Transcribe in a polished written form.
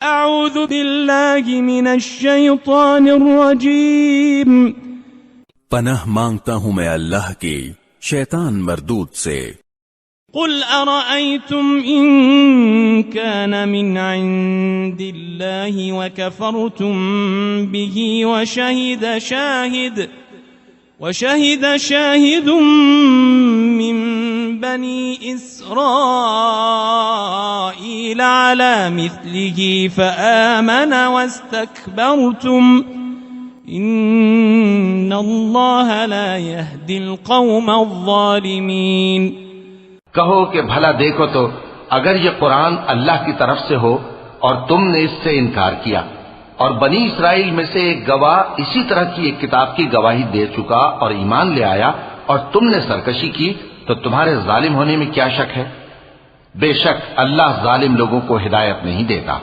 اعوذ باللہ من الشیطان الرجیم. پناہ مانگتا ہوں میں اللہ کی شیطان مردود سے. قل ارأيتم ان كان من عند الله وكفرتم به وشهد شاهد من بني إسرائيل على مثله فآمن واستكبرتم إن الله لا يهدي القوم الظالمين. کہو کہ بھلا دیکھو تو اگر یہ قرآن اللہ کی طرف سے ہو اور تم نے اس سے انکار کیا اور بنی اسرائیل میں سے ایک گواہ اسی طرح کی ایک کتاب کی گواہی دے چکا اور ایمان لے آیا اور تم نے سرکشی کی تو تمہارے ظالم ہونے میں کیا شک ہے؟ بے شک اللہ ظالم لوگوں کو ہدایت نہیں دیتا.